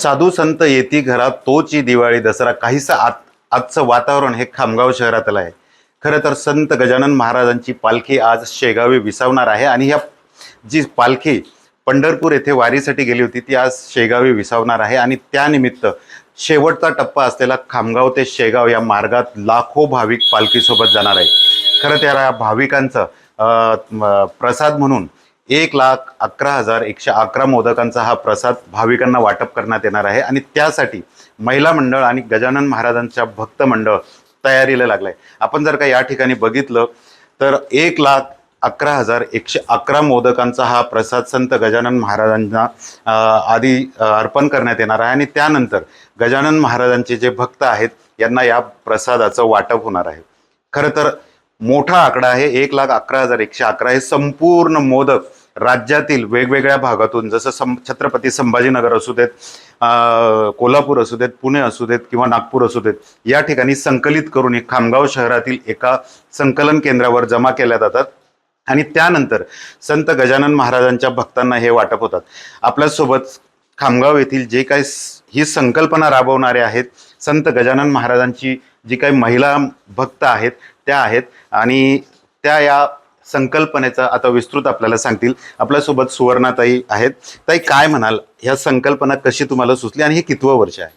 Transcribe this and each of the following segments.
साधू संत येती घरात तोची दिवाळी दसरा काहीसं आजचं वातावरण हे खामगाव शहरातलं आहे। खरं तर संत गजानन महाराजांची पालखी आज शेगावी विसावणार आहे आणि ह्या जी पालखी पंढरपूर येथे वारीसाठी गेली होती ती आज शेगावी विसावणार आहे आणि त्यानिमित्त शेवटचा टप्पा असलेला खामगाव ते शेगाव या मार्गात लाखो भाविक पालखीसोबत जाणार आहे। खरं तर या भाविकांचं प्रसाद म्हणून 1,11,111 मोदकांचा हा प्रसाद भाविकांना वाटप करण्यात येणार आहे आणि त्यासाठी महिला मंडळ आणि गजानन महाराजांच्या भक्त मंडळ तयारीला लागलाय। आपण जर का या ठिकाणी बघितलं तर 1,11,111 मोदकांचा हा प्रसाद संत गजानन महाराजांना आधी अर्पण करण्यात येणार आहे आणि त्यानंतर गजानन महाराजांचे जे भक्त आहेत यांना या प्रसादाचं वाटप होणार आहे। खरं तर मोठा आकडा आहे 1,11,111 हे संपूर्ण मोदक राज्यातील वेगवेगळ्या भागातून जसं छत्रपती संभाजीनगर असू देत, कोल्हापूर असू देत, पुणे असू देत किंवा नागपूर असू देत या ठिकाणी संकलित करून खामगाव शहरातील एका संकलन केंद्रावर जमा केल्या जातात आणि त्यानंतर संत गजानन महाराजांच्या भक्तांना हे वाटप होतात। आपल्यासोबत खामगाव येथील जे काही ही संकल्पना राबवणारे आहेत संत गजानन महाराजांची जी काही महिला भक्त आहेत त्या आहेत आणि त्या या संकल्पनेचा आता विस्तृत आपल्याला सांगतील। आपल्यासोबत सुवर्णाताई आहेत। ताई, काय म्हणाल, ह्या संकल्पना कशी तुम्हाला सुचली आणि हे कितवं वर्ष आहे?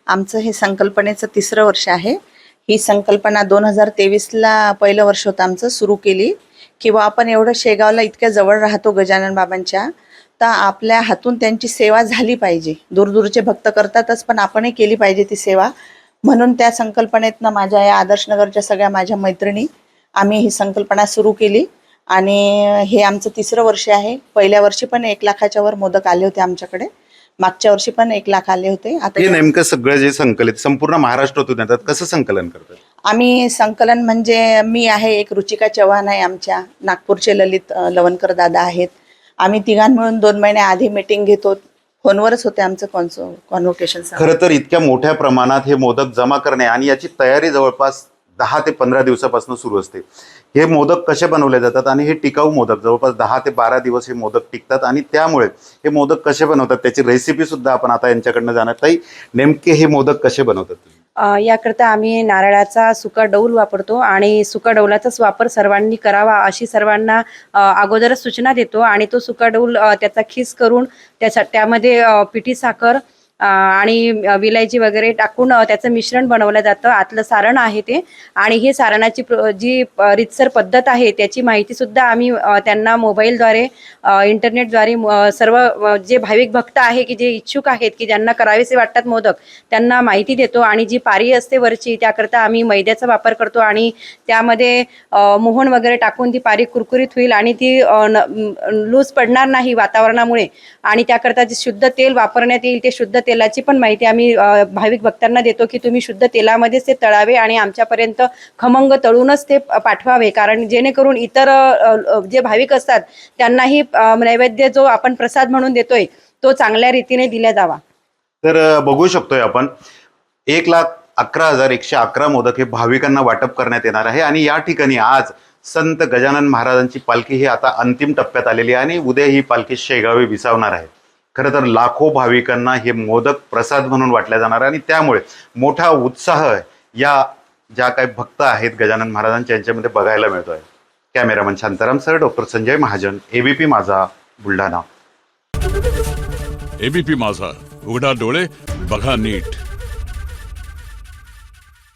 आमचं हे संकल्पनेचं 3रं वर्ष आहे। ही संकल्पना 2023ला पहिलं वर्ष होतं आमचं सुरू केली किंवा आपण एवढं शेगावला इतक्या जवळ राहतो गजानन बाबांच्या, तर आपल्या हातून त्यांची सेवा झाली पाहिजे। दूरदूरचे भक्त करतातच पण आपणही केली पाहिजे ती सेवा, म्हणून त्या संकल्पनेतनं माझ्या या आदर्शनगरच्या सगळ्या माझ्या मैत्रिणी आम्ही ही संकल्पना सुरू केली आणि हे आमचं 3रं वर्ष आहे। पहिल्या वर्षी पण 1 लाखाच्या वर मोदक आले होते आमच्याकडे, मागच्या वर्षी पण 1 लाख आले होते। हे नेमकं सगळं जे संकलित संपूर्ण महाराष्ट्रातून येतात कसं संकलन करतात? आम्ही संकलन म्हणजे मी आहे, एक रुचिका चव्हाण आहे, आमच्या नागपूरचे ललित लवणकर दादा आहेत। आम्ही तिघां मिळून 2 महिने आधी मीटिंग घेतो, फोनवरच होते आमचं कॉन्व्होकेशन। खरं तर इतक्या मोठ्या प्रमाणात हे मोदक जमा करणे आणि याची तयारी जवळपास 10 ते 15 दिवसापासून सुरू असते। हे मोदक कसे बनवले जातात आणि हे टिकाऊ मोदक जवळपास 10 ते 12 दिवस हे मोदक टिकतात आणि त्यामुळे हे मोदक कसे बनवतात त्याची रेसिपी सुद्धा आपण आता यांच्याकडनं जाणार। ताई, नेमके हे मोदक कसे बनवतात तुम्ही? याकरता आम्ही नारळाचा सुका डौल वापरतो आणि सुका डौलाचाच वापर सर्वांनी करावा अशी सर्वांना अगोदरच सूचना देतो आणि तो सुका डौल त्याचा खीस करून त्यामध्ये पिठी साखर आणि विलायची वगैरे टाकून त्याचं मिश्रण बनवलं जातं। आतलं सारण आहे ते, आणि हे सारणाची जी रीतसर पद्धत आहे त्याची माहिती सुद्धा आम्ही त्यांना मोबाईलद्वारे इंटरनेटद्वारे सर्व जे भाविक भक्त आहे की जे इच्छुक आहेत की ज्यांना करावेसे वाटतात मोदक त्यांना माहिती देतो। आणि जी पारी असते वरची त्याकरता आम्ही मैद्याचा वापर करतो आणि त्यामध्ये मोहन वगैरे टाकून ती पारी कुरकुरीत होईल आणि ती लूज पडणार नाही वातावरणामुळे, आणि त्याकरता जे शुद्ध तेल वापरण्यात येईल ते शुद्ध तेलाची पण माहिती आम्ही भाविक भक्तांना देतो की तुम्ही शुद्ध तेलामध्येच ते तळावे आणि आमच्यापर्यंत खमंग तळूनच ते पाठवावे, कारण जेणेकरून इतर जे भाविक असतात त्यांनाही नैवेद्य जो आपण प्रसाद म्हणून देतोय तो चांगल्या रीतीने दिला जावा। तर बघू शकतोय आपण 1,11,111 मोदक हे भाविकांना वाटप करण्यात येणार आहे आणि या ठिकाणी आज संत गजानन महाराजांची पालखी ही आता अंतिम टप्प्यात आलेली आहे आणि उद्या ही पालखी शेगावी विसावणार आहे। खरं तर लाखो भाविकांना हे मोदक प्रसाद म्हणून वाटल्या जाणार आणि त्यामुळे मोठा उत्साह या ज्या काही भक्त आहेत गजानन महाराजांच्या यांच्यामध्ये बघायला मिळतोय। Cameraman Shantaram sir, doctor Sanjay Mahajan, ABP माझा, बुलढाणा। एबीपी माझा, उघडा डोळे बघा नीट।